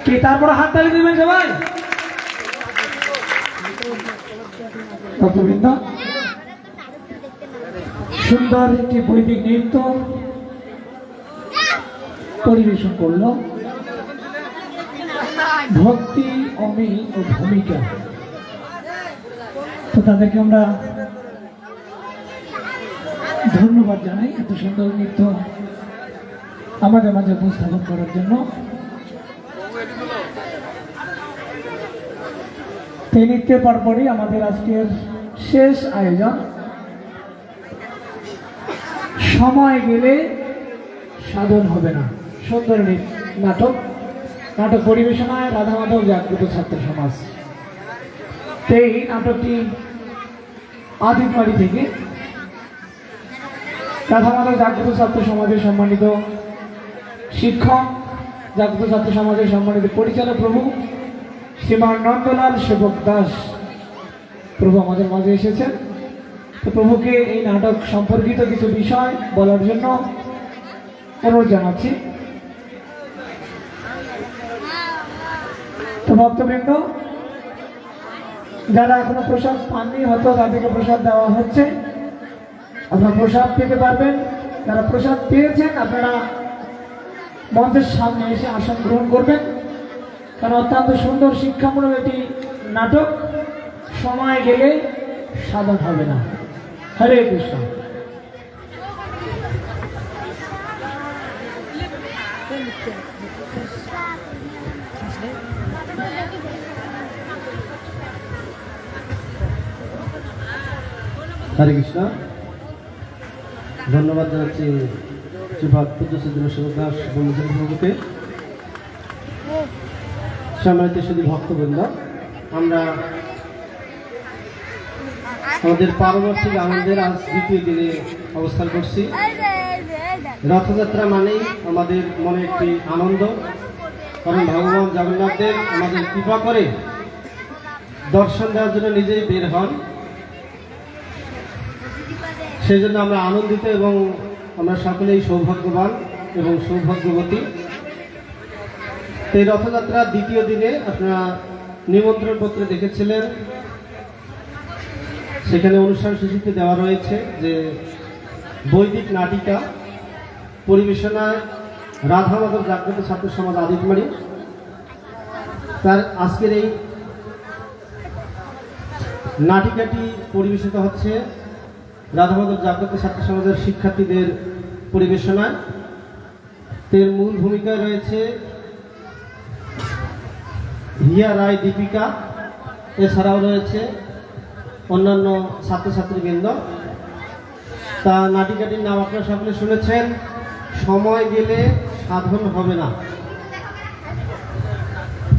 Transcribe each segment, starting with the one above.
কি তারপরে হাত তালি দিবেন সবাই। ভক্তবৃন্দ, সুন্দর একটি বৈদিক নৃত্য পরিবেশন করল। ভক্তি, অমিল ও ভূমিকা, তো তাদেরকে আমরা ধন্যবাদ জানাই এত সুন্দর নৃত্য আমাদের মাঝে উপস্থাপন করার জন্য। এই নৃত্যের পরপরই আমাদের আজকের শেষ আয়োজন, সময় গেলে সাধন হবে না, সুন্দর নাটক পরিবেশনায় রাধা মাধব জাগ্রত ছাত্র সমাজ। এই নাটকটি আদিতবাড়ি থেকে রাধা মাধব জাগ্রত ছাত্র সমাজের সম্মানিত শিক্ষক, জাগ্রত ছাত্র সমাজের সম্মানিত পরিচালক প্রভু শ্রীমান নন্দলাল সেবক দাস প্রভু আমাদের মাঝে এসেছেন। তো প্রভুকে এই নাটক সম্পর্কিত কিছু বিষয় বলার জন্য অনুরোধ জানাচ্ছি। তো ভক্তবৃন্দ, যারা এখনো প্রসাদ পাননি হয়তো তাদেরকে প্রসাদ দেওয়া হচ্ছে, আপনারা প্রসাদ পেতে পারবেন। যারা প্রসাদ পেয়েছেন আপনারা মঞ্চের সামনে এসে আসন গ্রহণ করবেন, কারণ অত্যন্ত সুন্দর শিক্ষামূলক একটি নাটক, সময় গেলে সাধন হবে না। হরে কৃষ্ণ। হরে কৃষ্ণ। ধন্যবাদ জানাচ্ছি শ্রীপাদ পূজ্য সিদ্ধেন্দ্র সেবক দাস ব্রহ্মচারী প্রভুকে। সম্মানিত সুধী ভক্তবৃন্দ, আমরা আমাদের পারমার্থিক আনন্দের আজ দ্বিতীয় দিনে অবস্থান করছি। রথযাত্রা মানেই আমাদের মনে একটি আনন্দ, কারণ ভগবান জগন্নাথদেব আমাদের কৃপা করে দর্শন দেওয়ার জন্য নিজেই বের হন। সেই জন্য আমরা আনন্দিত এবং আমরা সকলেই সৌভাগ্যবান এবং সৌভাগ্যবতী। এই রথযাত্রার দ্বিতীয় দিনে আপনারা নিমন্ত্রণ পত্রে দেখেছিলেন, সেখানে অনুষ্ঠান সূচিতে দেওয়া রয়েছে যে বৈদিক নাটিকা পরিবেশনায় রাধা মাধব জাগ্রত ছাত্র সমাজ আদিতবাড়ি, তার আজকের এই নাটিকাটি পরিবেশিত হচ্ছে রাধা মাধব জাগ্রত ছাত্র সমাজের শিক্ষার্থীদের পরিবেশনায়। এর মূল ভূমিকায় রয়েছে হিয়া রায় দীপিকা, এছাড়াও রয়েছে অন্যান্য ছাত্রছাত্রীবৃন্দ। তা নাটিকাটির নাম আপনারা সকলে শুনেছেন, সময় গেলে সাধন হবে না।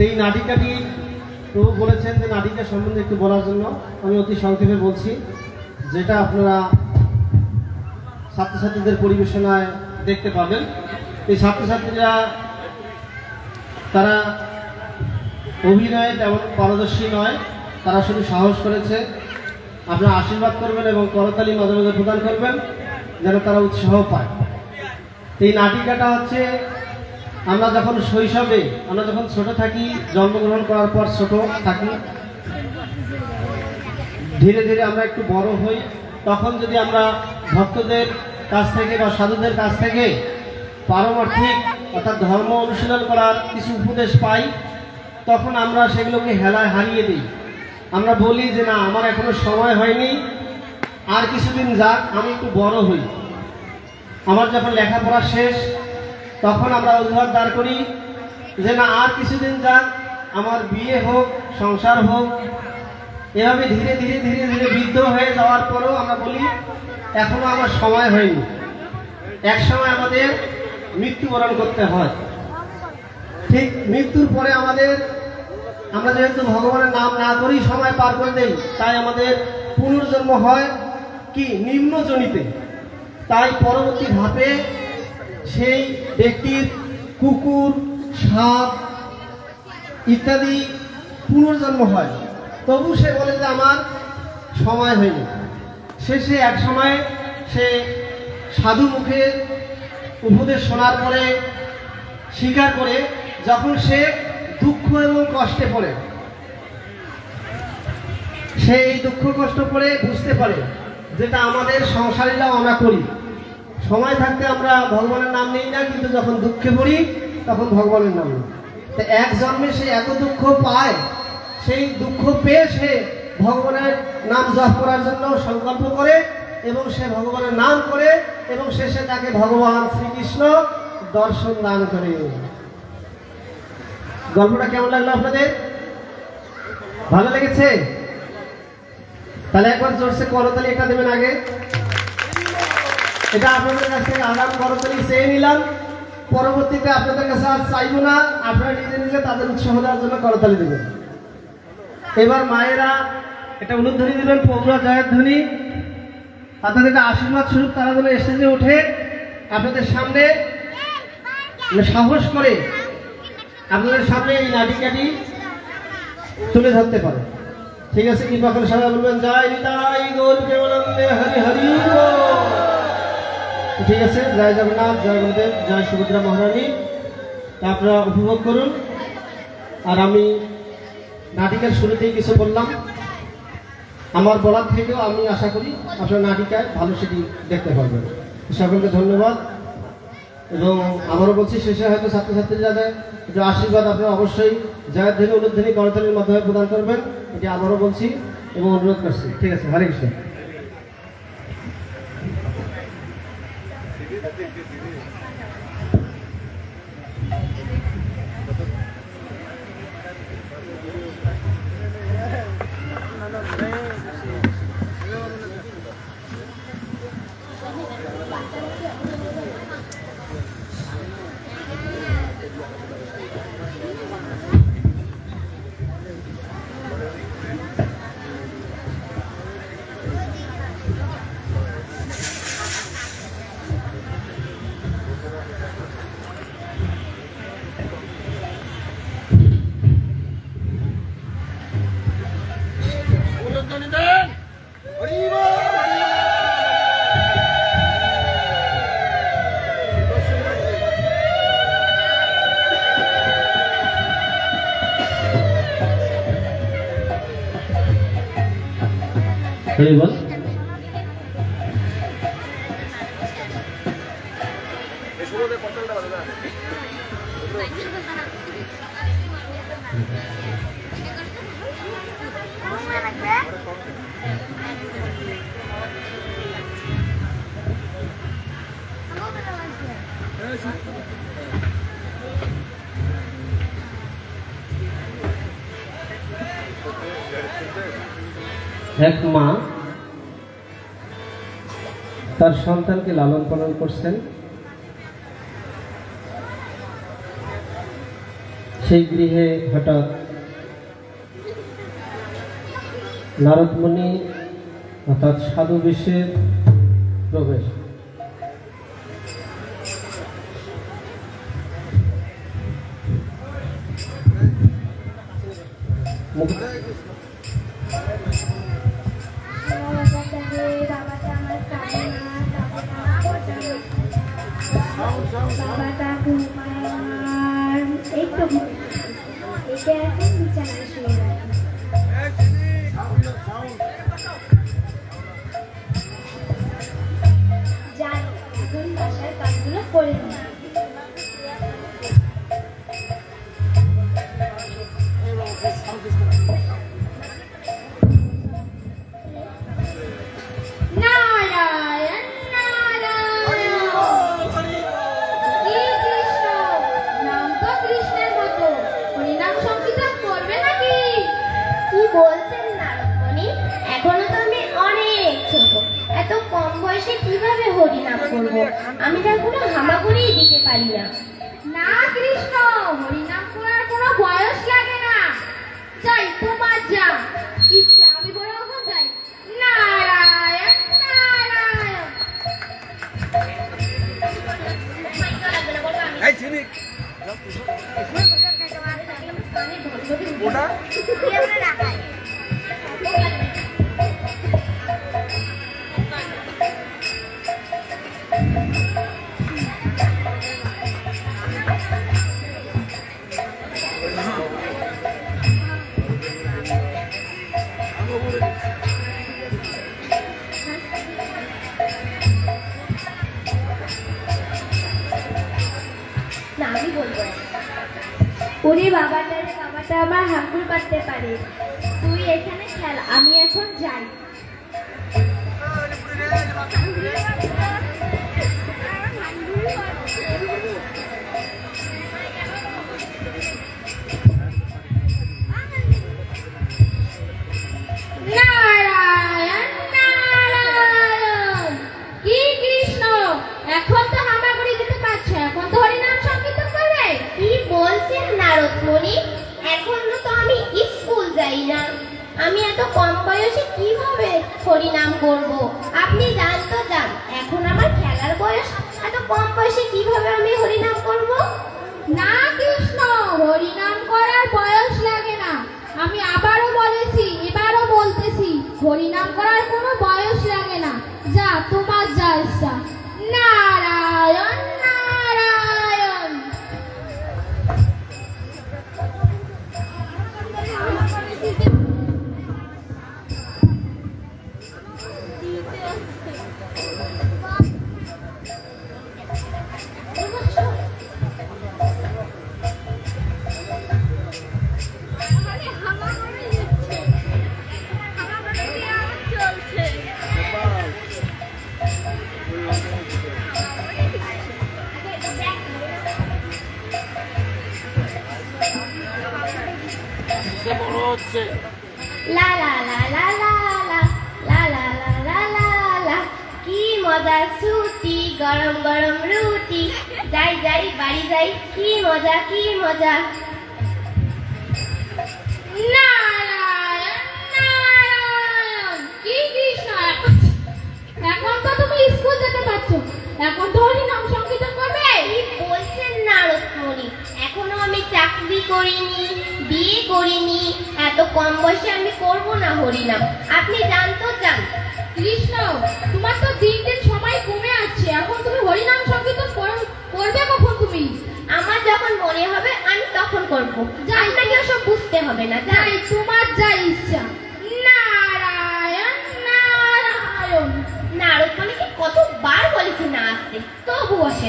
এই নাটিকাটি প্রভু বলেছেন যে নাটিকা সম্বন্ধে একটু বলার জন্য আমি অতি সংক্ষেপে বলছি, যেটা আপনারা ছাত্রছাত্রীদের পরিবেশনায় দেখতে পাবেন। এই ছাত্রছাত্রীরা তারা অভিনয়ে তেমন পারদর্শী নয়, তারা শুধু সাহস করেছে। আপনারা আশীর্বাদ করবেন এবং করতালি মাঝে মাঝে প্রদান করবেন যেন তারা উৎসাহ পায়। এই নাটিকাটা হচ্ছে আমরা যখন শৈশবে, আমরা যখন ছোট থাকি, জন্মগ্রহণ করার পর ছোট থাকি, ধীরে ধীরে আমরা একটু বড় হই, তখন যদি আমরা ভক্তদের কাছ থেকে বা সাধুদের কাছ থেকে পারমার্থিক অর্থাৎ ধর্ম অনুশীলন করার কিছু উপদেশ পাই, তখন আমরা সেগুলোকে হেলায় হারিয়ে দিই। আমরা বলি যে না, আমার এখনো সময় হয়নি, আর কিছুদিন যাক, আমি একটু বড় হই, আমার যখন লেখাপড়া শেষ, তখন আমরা অজুহাত দাঁড় করি যে না, আর কিছুদিন যাক, আমার বিয়ে হোক, সংসার হোক। এভাবে ধীরে ধীরে ধীরে ধীরে বৃদ্ধ হয়ে যাওয়ার পরেও আমরা বলি এখনো আমার সময় হয়নি। এক সময় আমাদের মৃত্যুবরণ করতে হয়। ঠিক মৃত্যুর পরে আমরা যেহেতু ভগবানের নাম না করি সময় পার করে দেই, তাই আমাদের পুনর্জন্ম হয় কি নিম্নজনিতে। তাই পরবর্তী ধাপে সেই ব্যক্তির কুকুর, সাপ ইত্যাদি পুনর্জন্ম হয়। তবু সে বলে যে আমার সময় হয়নি। শেষে এক সময় সে সাধু মুখে উপদেশ শোনার পরে স্বীকার করে, যখন সে দুঃখ এবং কষ্টে পড়ে, সেই দুঃখ কষ্ট পড়ে বুঝতে পারে যেটা আমাদের সংসারীরা আমরা করি। সময় থাকতে আমরা ভগবানের নাম নিই না, কিন্তু যখন দুঃখে পড়ি তখন ভগবানের নাম নিই। তো এক জন্মে সে এত দুঃখ পায়, সেই দুঃখ পেয়ে সে ভগবানের নাম জপ করার জন্য সংকল্প করে এবং সে ভগবানের নাম করে এবং শেষে তাকে ভগবান শ্রীকৃষ্ণ দর্শন দান করে। গল্পটা কেমন লাগলো আপনাদের? ভালো লেগেছে? তাহলে একবার জোরসে করতালি একটা দেবেন আগে। এটা আপনাদের কাছ থেকে আগাম করতালি চেয়ে নিলাম, পরবর্তীতে আপনাদের কাছে আর চাইবো না, আপনারা নিজে নিজে তাদের উৎসাহ দেওয়ার জন্য করতালি দেবেন। এবার মায়েরা এটা উলুধ্বনি দিবেন, পৌরা জয়ের ধ্বনি। আপনাদের আশীর্বাদ স্বরূপ তারা যেন স্টেজে উঠে আপনাদের সামনে সাহস করে আপনাদের সামনে এই নাটিকাটি তুলে ধরতে পারে। ঠিক আছে? কৃপা করে সবাই বলবেন জয় নিতাই গৌর প্রেমানন্দে হরি হরি বল। ঠিক আছে? জয় জগন্নাথ, জয় গুরুদেব, জয় সুভদ্রা মহারানী। তা আপনারা উপভোগ করুন। আর আমি নাটিকার শুরুতেই কিছু বললাম, আমার বলার থেকেও আমি আশা করি আপনার নাটিকায় ভালো সেটি দেখতে পারবেন। সকলকে ধন্যবাদ। এবং আবারও বলছি, শেষে হয়তো ছাত্রছাত্রী যাদের একটু আশীর্বাদ আপনারা অবশ্যই জয়ধ্বনি উলুধ্বনি করতালির মাধ্যমে প্রদান করবেন, এটি আবারও বলছি এবং অনুরোধ করছি। ঠিক আছে? হরে কৃষ্ণ। হরি বল। এক মা তার সন্তানকে লালন পালন করছেন। সেই গৃহে হঠাৎ নারদ মুনি অর্থাৎ সাধু বিশ্বের প্রবেশ। আমি তার কোনো হামাগুড়িই দিতে পারি না। না কৃষ্ণ, হরিনাম করার কোনো বয়স লাগে না। যাই, তোমার যা ইচ্ছা, আমি বড় এখন যাই। নারায়ণ নারায়ণ। ওটা বাইরে বাবাটা আমার হাঁকুর পাততে পারে। তুই এখানে খেল, আমি এখন যাই। নারায়ণ নারায়ণ। কি কৃষ্ণ, এখন তো হামাগুড়ি দিতে পারছে, এখন তো হরিনাম সংকীর্তন করবে? কি বলছেন নারদ মুনি, এখনো তো আমি স্কুল যাই না। আমি এত কম বয়সে কিভাবে হরিনাম করব? আপনি যান তো যান, এখন আমার খেলার বয়স, এত কম বয়সে কিভাবে আমি হরিনাম করব? না কৃষ্ণ, হরিনাম করার বয়স লাগে না। আমি আবারও বলেছি, এবারও বলতেছি, হরিনাম করার কোনো বয়স লাগে না। যা, তোমার যা ইচ্ছা। নারায়ণ নারায়ণ। লা লা লা লা লা লা লা লা লা লা লা লা। কি মজার ছুটি, গরম গরম রুটি, যাই যাই বাড়ি যাই, কি মজা কি মজা। নারায়ণ নারায়ণ। কি কৃষ্ণ, এখন তো তুমি স্কুল যেতে পারছো, এখন তো হরিনাম সংকীর্তন করবে? কি বলছেন নারদ মুনি, এখনো আমি চাকরি করিনি, বিয়ে করিনি, এত কম বয়সে আমি করব না হরিনাম। আপনি যান তো যান। কৃষ্ণ, তোমার তো দিন দিন সময় কমে আসছে, এখন তুমি হরিনাম সংকীর্তন করবে কখন তুমি? আমার যখন মনে হবে আমি তখন করব। আপনাকে ওসব বুঝতে হবে না, যাই তোমার যা ইচ্ছা। নারায়ণ নারায়ণ। নারদ মুনিকে কতবার বলেছি না আসতে, তবু আসে।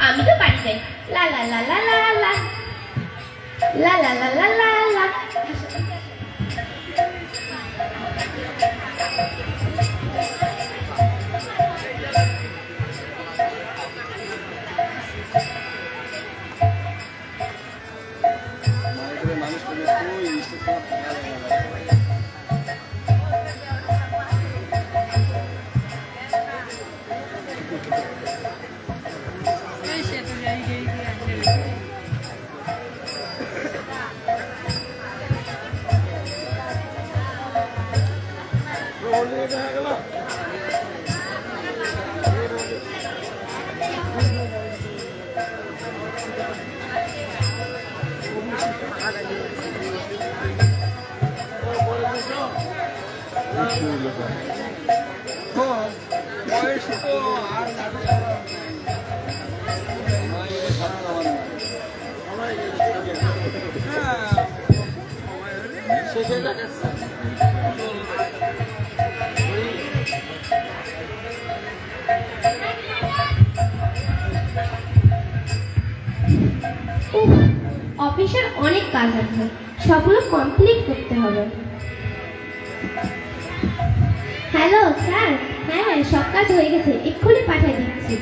আমি তো বাড়ি যাই। লা লা লা লা লা লা লা লা লা লা লা লা। অফিসের অনেক কাজ আছে, সবগুলো কমপ্লিট করতে হবে। হ্যালো স্যার, হ্যাঁ হ্যাঁ সব কাজ হয়ে গেছে, এক্ষুনি পাঠিয়ে দিচ্ছি।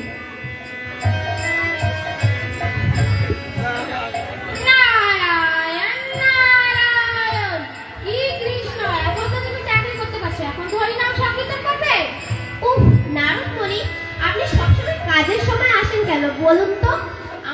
নারায়ণ নারায়ণ। কি কৃষ্ণ, এখন তো তুমি চাকরি করতে পারছো, এখন তো হরিনাম সংকীর্তন করবে? উফ নারদ মুনি, আপনি সবসময় কাজের সময় আসেন কেন বলুন তো?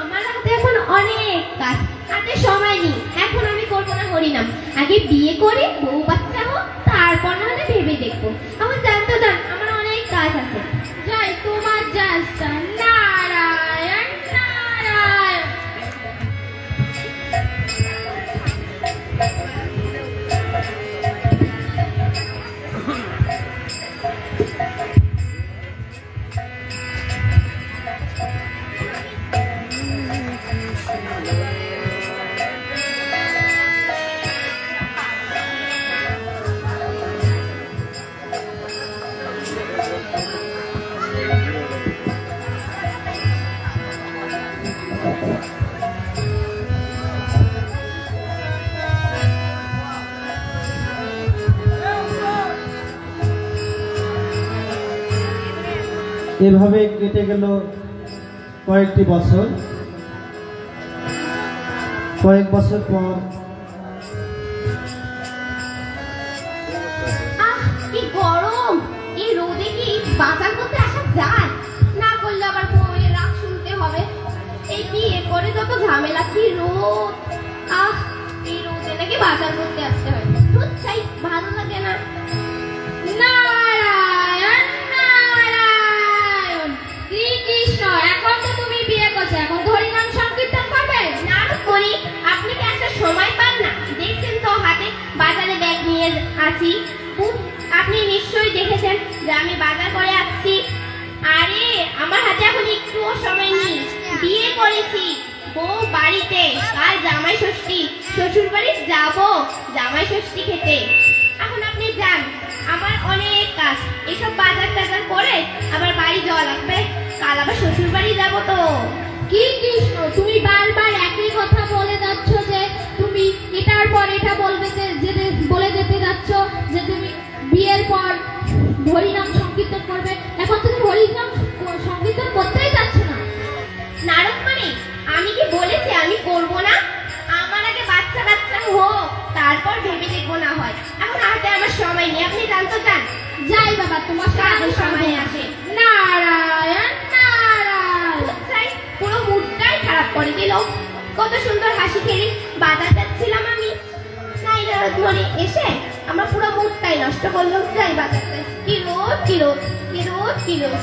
আমার হাতে এখন অনেক কাজ, হাতে সময় নেই। এখন আমি করবো না হরিনাম, আগে বিয়ে করে বউ বাচ্চা হোক, তারপর না হলে ভেবে দেখবো। আমার জানতো জান, আমার অনেক কাজ আছে। যাই, তোমার যা ইচ্ছা। নারায়ণ নারায়ণ। এভাবে কেটে গেল কয়েকটি বছর। কয়েক বছর পর আহ কি গরম, এই রোদে কি বাজার করতে আসা যায়? না করলে আবার বউয়ের রাগ শুনতে হবে। এই বিয়ে করে যত ঝামেলা, কি রোদ। আহ এই রোদে নাকি বাজার করতে আসতে হয়, রোদ চাই, ভালো লাগে না। নারায়ণ নারায়ণ, শ্রীকৃষ্ণ, এখন তো তুমি বিয়ে করছো, এখন হরিনাম সংকীর্তন করবে? না করি, আপনি কি একটা সময় পান না? দেখছেন তো হাতে বাজারে ব্যাগ নিয়ে আছি। আপনি নিশ্চয়ই দেখেছেন যে আমি বাজার করে আসছি। আরে আমার হাতে এখন একটুও সময় নেই, বিয়ে করেছি, বউ বাড়িতে, কাল জামাই ষষ্ঠী, শ্বশুর বাড়ি যাবো জামাই ষষ্ঠী খেতে। এখন আপনি যান, আমার অনেক কাজ, এসব বাজার টাজার করে আবার বাড়ি যাওয়া লাগবে, কাল আবার শ্বশুর বাড়ি যাবো তো। কি কৃষ্ণ, তুমি বারবার একই কথা বলে যাচ্ছ যে তুমি এটার পর এটা বলবে, বলে যেতে যাচ্ছ যে তুমি বিয়ের পর হরিনাম সংকীর্তন করবে। এখন তুমি হরিনাম সংকীর্তন করতেই যাচ্ছ না। নারদমণি, আমি কি বলেছি আমি করব না? আমার আগে বাচ্চা কাচ্চা হোক, তারপর ভেবে দেখবো না হয়। এখন হাতে আমার সময় নেই, আপনি জানতো চান? যাই বাবা, তোমার কাজের সময় আসে। নারায়ণ নারায়ণ, চাই পুরো মুডটাই খারাপ করে দিল। কত সুন্দর হাসি খেলি বাজার যাচ্ছিলাম আমি, নাই নারদমণি এসে আমার পুরো মুডটাই নষ্ট করলো। যাই বাজারতে, কি রোদ কি রোদ কি রোদ কি রোদ।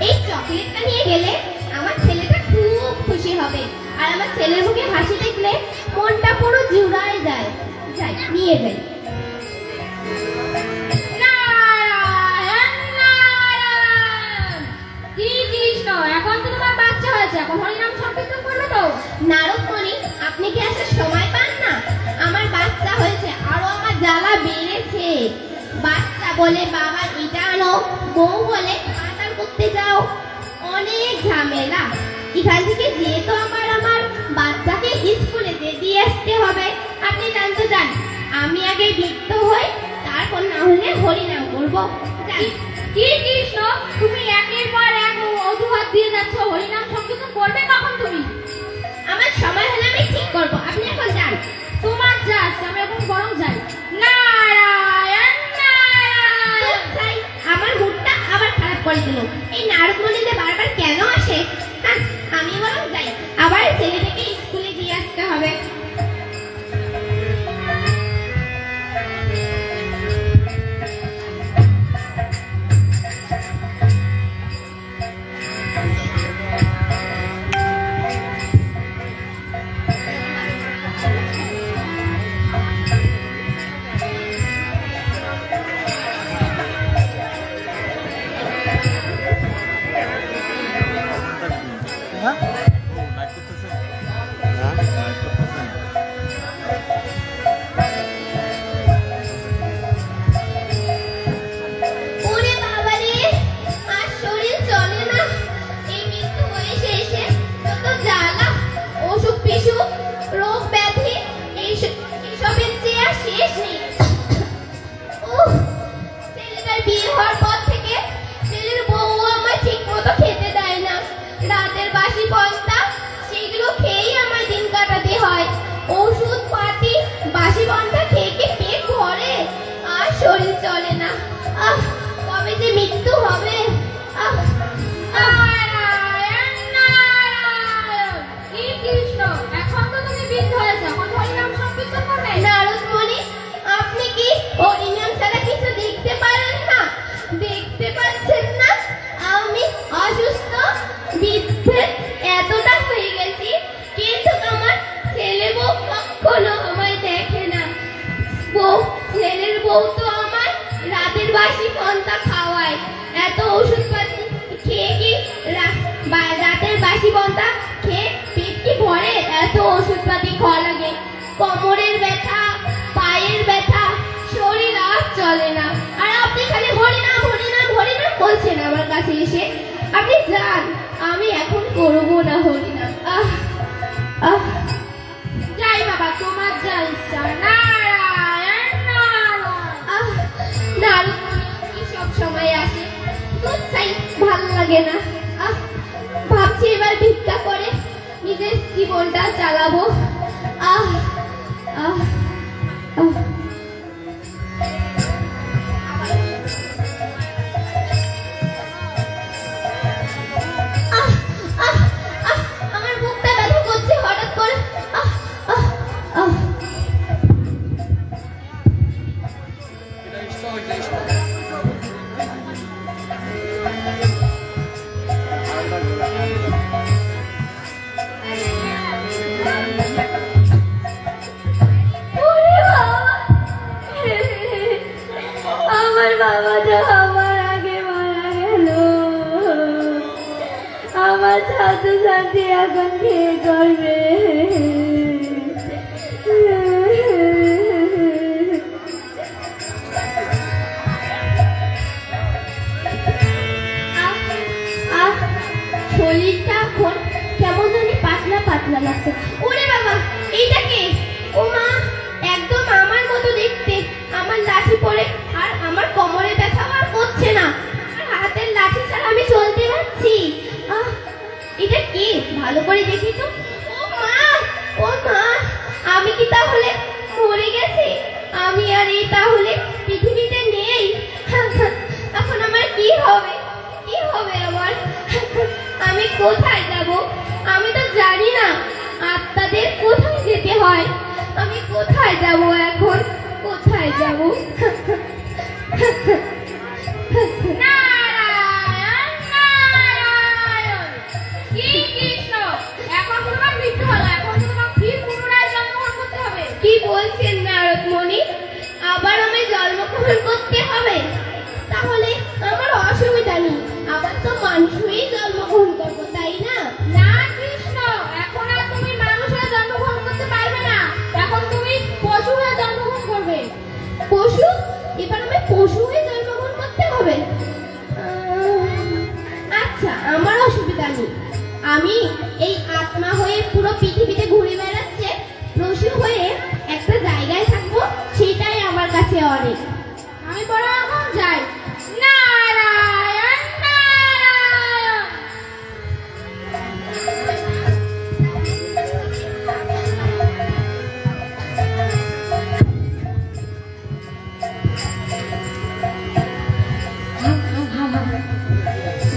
এই চকলেটটা নিয়ে গেলে আমার ছেলেটা খুব খুশি হবে, আর আমার ছেলের মুখে হাসি দেখলে মনটা পুরো জুড়ায় যায়। যাই নিয়ে যাই। নারায়ণ নারায়ণ, শ্রীকৃষ্ণ, এখন তো তোমার বাচ্চা হয়েছে, এখন হরিনাম সংকীর্তন করবে তো? নারদমণি, আপনি কি আসার সময় পান না? আমার বাচ্চা হয়েছে, আরো আমার জ্বালা বেড়েছে। বাচ্চা বলে বাবা এটা আনো, বউ বলে বাজার করতে যাও, অনেক ঝামেলা। এখান থেকে গিয়ে তো আমার বাচ্চাকে স্কুলে দিয়ে আসতে হবে। আপনি জানতে চান আমি আগে বৃদ্ধ হই, তারপর না হলে হরিনাম করবো। কি কৃষ্ণ, তুমি একের পর এক অজুহাত দিয়ে যাচ্ছ, হরিনাম সংকীর্তন করবে কখন তুমি? আমার সময় হলে আমি ঠিক করবো, আপনি এখন যান। তোমার যা, আমি এখন বরং যাই। নারায়ণ নারায়ণ, যাই, আমার মুডটা আবার খারাপ করে দিল। এই নারদমণিতে বারবার কেন আসে? আমি বরং যাই, আবার ছেলেটাকে স্কুলে দিয়ে আসতে হবে। ওরে বাবা রে, আর শরীর চলে না। এই মৃত্যু বয়সে এসে কত জ্বালা, অসুখ বিসুখ, রোগ ব্যাধি, এইসবের চেয়ে আর শেষ নেই। ছেলেটার বিয়ে হওয়ার পর থেকে ছেলের বউ আমার ঠিক মতো খেতে দেয় না। রাতের বাসি পন্তা, সেগুলো খেয়েই আমার দিন কাটাতে হয়। ওষুধ পাতি, বাসি পন্তা খেয়ে কি পেট ভরে? আর শরীর চলে না। আহ, কবে যে মৃত্যু হবে। আহ, নারায়ণ নারায়ণ, শ্রীকৃষ্ণ, এখন তো তুমি বৃদ্ধ হয়েছে, এখন হরিনাম সংকীর্তন করবে? নারদমণি, আপনি কি হরিনাম ছাড়া কিছু দেখতে পারেন না? দেখতে পাচ্ছেন না আমি অসুস্থ, বৃদ্ধের এতটা হয়ে গেছি, কিন্তু আমার ছেলে বউ কখনো আমায় দেখে না। ছেলের বউ তো আমার রাতের বাসি পন্তা খাওয়ায়। এত ওষুধপাতি খেয়ে কি রাতের বাসি পন্তা খেয়ে পেট কি ভরে? এত ওষুধপাতি খাওয়া লাগে, কোমরের ব্যথা, পায়ের ব্যথা, শরীর আর চলে না। আর আপনি খালি হরিনাম হরিনাম হরিনাম বলছেন আমার কাছে। কাছে এসে আপনি যান, আমি এখন করবো না হরিনাম। যাই বাবা, তোমার যা ইচ্ছা। নারায়ণ নারায়ণ। নারদ কি সব সময় আসে, দুধ চাই, ভালো লাগে না। ভাবছি এবার ভিক্ষা করে নিজের জীবনটা চালাবো। আহ আহ আহ আমার বুকটা ব্যথা করছে হঠাৎ করে। আহ আহ আহ ওরে বাবা, আমার বাবাটা আমার আগে মারা গেল। আমার ছাত্রছাত্রী এখন কে করবে? শরীরটা এখন কেমন জানি পাতলা পাতলা লাগছে। ওরে বাবা, এইটা কে? ও মা, একদম আমার মতো দেখতে। আমার লাঠি পরে আর আমার কোমরে ব্যথা আর করছে না। আর হাতের লাঠি ছাড়া আমি চলতে পারছি। এটা কে? ভালো করে দেখি তো। ও মা, ও মা, আমি কি তাহলে মরে গেছি? আমি আর এই তাহলে পৃথিবীতে নেই। এখন আমার কি হবে? কি হবে আমার? আমি কোথায় যাব? আমি তো জানি না আত্মাদের কোথায় যেতে হয়। আমি কোথায় যাব এখন? কোথায় যাব? নারায়ণ নারায়ণ। কি কৃষ্ণ, এখন তোমার মৃত্যু হলো, এখন তোমার ফির পুনরায় জন্মগ্রহণ করতে হবে। কি বলছেন নারদ মুনি? আবার আমি জন্মগ্রহণ করতে হবে? তাহলে আমার অসুবিধা নেই, আবার তো মানুষ হয়েই জন্মগ্রহণ করবো, তাই না? না কৃষ্ণ, এখন আর তুমি মানুষ হয়ে জন্মগ্রহণ করতে পারবে না, এখন তুমি পশু হয়ে জন্মগ্রহণ করবে। পশু? এবার আমি পশু হয়ে জন্মগ্রহণ করতে হবে? আচ্ছা, আমার অসুবিধা নেই। আমি এই আত্মা হয়ে পুরো পৃথিবীতে ঘুরে বেড়াচ্ছে, পশু হয়ে একটা জায়গায় থাকবো, সেটাই আমার কাছে অনেক। আমি বড় এখন যাই। নারায়ণ নারায়ণ।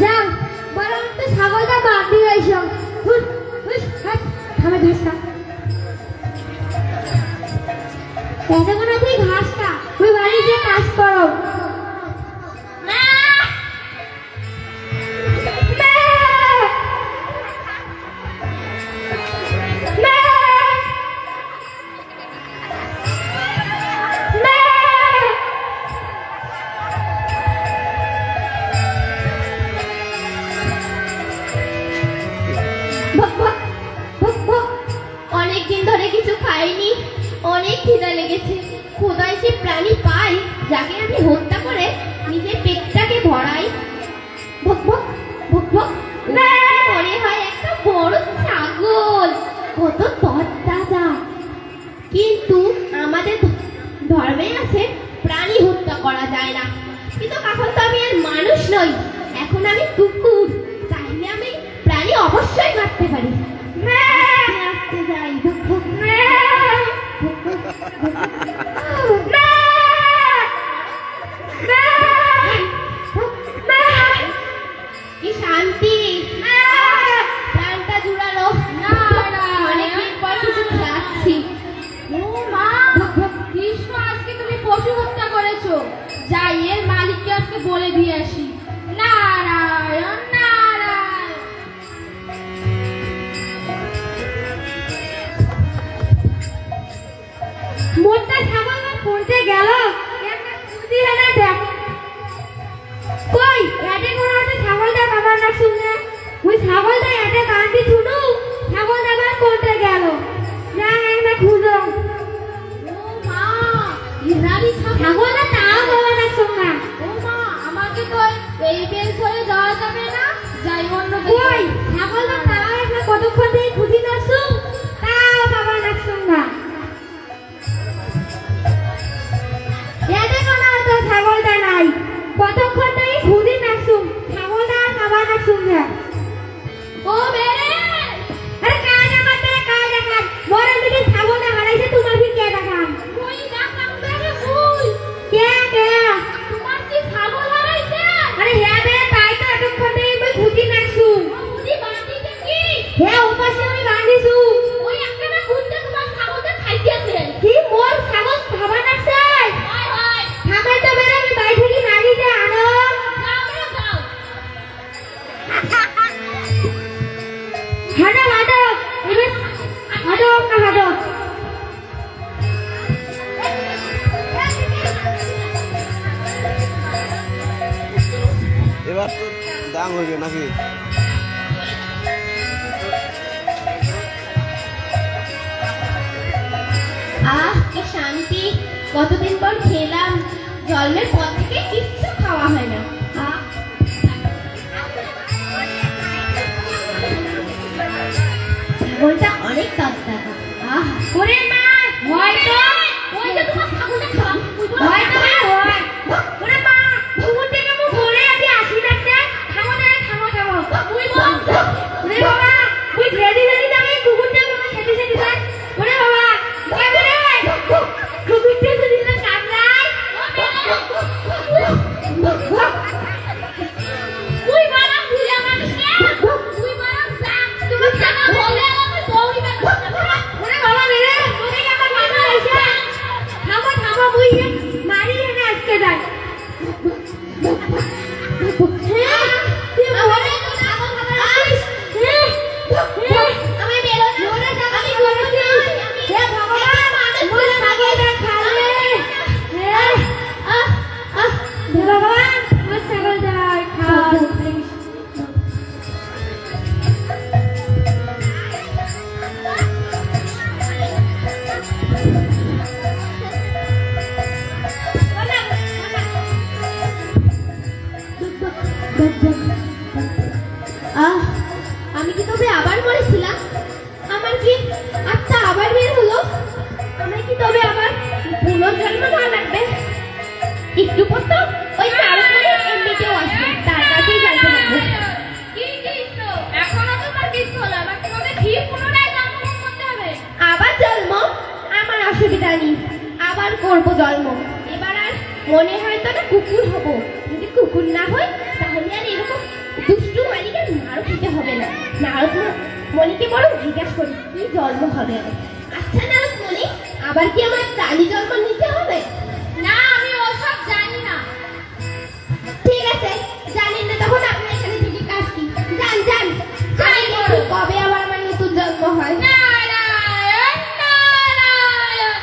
যাও, বরং তো ছাগলটা বাদ দিয়ে এসো। খাবে ঘাসটা, এতক্ষণ তুই ঘাসটা ওই বাড়ি গিয়ে কাজ করো। অনেকদিন ধরে কিছু খাইনি, অনেক খিদা লেগেছে। খোদায় সে প্রাণী পাই যাকে আমি হত্যা করে নিজের পেটটাকে ভরাই। ভক ভক ভক ভক, মনে হয় একটা বড় ছাগল, কত তরতাজা। কিন্তু আমাদের ধর্মে আছে প্রাণী হত্যা করা যায় না। কিন্তু এখন তো আমি আর মানুষ নই, এখন আমি কুকুর, চাইলে আমি প্রাণী অবশ্যই মারতে পারি। আস্তে যাই। কি শান্তি, প্রাণটা জুড়ালো। অনেকদিন পর কিছু খাচ্ছি। ও মা, কৃষ্ণ, আজকে তুমি পশু হত্যা করেছো। যাই, এর মালিককে আজকে বলে দিয়ে আসি। নারায়ণ নারায়ণ। মোটা ছাগল পড়তে গেল, একটা কুদি হেনা দেখ। কই এতে কোন আছে ছাগলটা বাবার না শুনে? ওই ছাগলটা এতে কান্দি ছুটু, ছাগল আবার পড়তে গেল। যা একটা খুঁজো। ও মা, ইরানি ছাগলটা তাও বাবার না শুনে। ও মা, আমাকে তো এই বেল ধরে যাওয়া কতক্ষণ থেকে খুঁজি নাচুম তাও বাবা নাচুম না এ দেখো না তো ছাগলটা নাই কতক্ষণ থেকে খুঁজি নাচুম ছাগলটা আর বাবা নাচুম না ও বেরে আরে কাজ আমাতে কাজ আকার বড় দিকে ছাগলটা হারাইছে তোমার কি কে দেখান কই দেখাম বেরে ফুল কে কে তোমার কি ছাগল হারাইছে আরে হ্যাঁ বে তাই তো এতক্ষণ থেকে মই খুঁজি নাচুম খুঁজি বাঁধিতে কি হ্যাঁ উপাসে আমি বাঁধিছু ওই একটা না কুত্তে তোমার ছাগলটা খাইতেছে কি মোর ছাগল খাবা নাছে হয় হয় থামাই তো বেরে আমি বাই থেকে নাড়ি দে আনো যাও বেরে যাও হাঁটো হাঁটো এবার হাঁটো না হাঁটো এবার তো দাম হইবে নাকি? আহ কি শান্তি কতদিন পর খেলাম জন্মের পর থেকে কিচ্ছু খাওয়া হয় না আহ ছাগলটা অনেক তাজা আহ ওরে মা হয়তো ওই যে তোমার ছাগলটা খাওয়া হয়তো হয় ওরে মা পুকুর থেকে মু ঘরে আদি আসি না সে থামো না থামো থামো তুই বল ওরে বাবা তুই রেডি রেডি যাবে কুকুর থেকে মু খেতে খেতে যাই ওরে বাবা কে রে কুকুর থেকে দিলে কামড়াই তুই বাবা তুই আমার কে তুই বাবা সাপ তুমি জানা বলে আমাকে দৌড়ি না ওরে বাবা মেরে তোকে কি আমার মাথা হইছে থামো থামো মুই মারি না আজকে যাই হ্যাঁ তুই বলে তো ছাগল খাবার আসিস হ্যাঁ আমি বেরো ওরে আমি বলছি হে ভগবান মোর ছাগলটা খালে হ্যাঁ হে ভগবান মোর ছাগলটা খাও আহ আমি কি তবে আবার মরেছিলাম আমার কি আত্মা আবার বের হলো আমি কি তবে আবার পুনর্জন্ম না লাগবে একটু পর তো ওই তারপরে এমনিতেও আসবে তার কাছেই জানতে পারবো কি কিছু এখনো তো তার কিছু হলো আবার তোমাকে ঠিক পুনরায় জন্ম করতে হবে আবার জন্ম আমার অসুবিধা নেই আবার করব জন্ম এবার আর মনে হয় তো না কুকুর হব যদি কুকুর না হয় তাহলে আর এরকম দুষ্টু মালিকের মারও খেতে হবে না নারদ মণিকে বড় জিজ্ঞাসা করি কি জন্ম হবে আচ্ছা নারদ মণি আবার কি আমার প্রাণী জন্ম নিতে হবে না আমি ওসব জানি না ঠিক আছে জানেন না তখন আপনার এখানে থেকে কাজ কি যান যান আমি দেখি কবে আবার আমার নতুন জন্ম হয় নারায়ণ নারায়ণ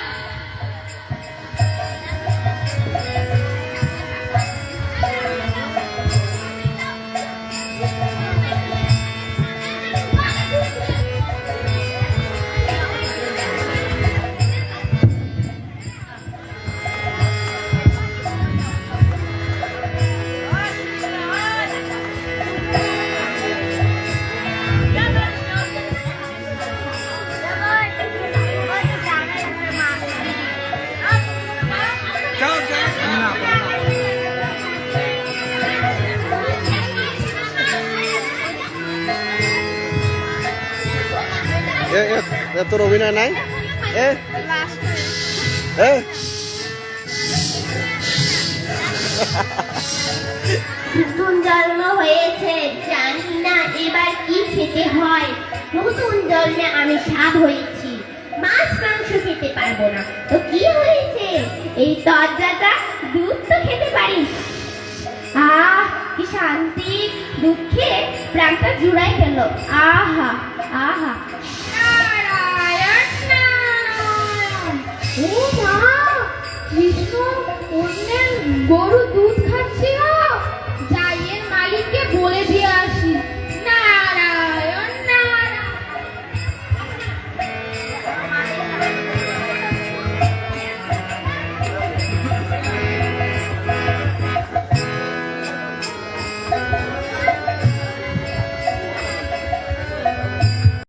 তোর অভিনয় নাই এ এ নতুন জন্ম হয়েছে জানি না এবার কি খেতে হয় নতুন জন্মে আমি সাপ হয়েছি মাছ মাংস খেতে পারবো না তো কি হয়েছে এই তরজাটা দুধ তো খেতে পারি আহ কি শান্তি দুঃখে প্রাণটা জুড়াই গেল আহা আহা নারায়ণ নারায়ণ ও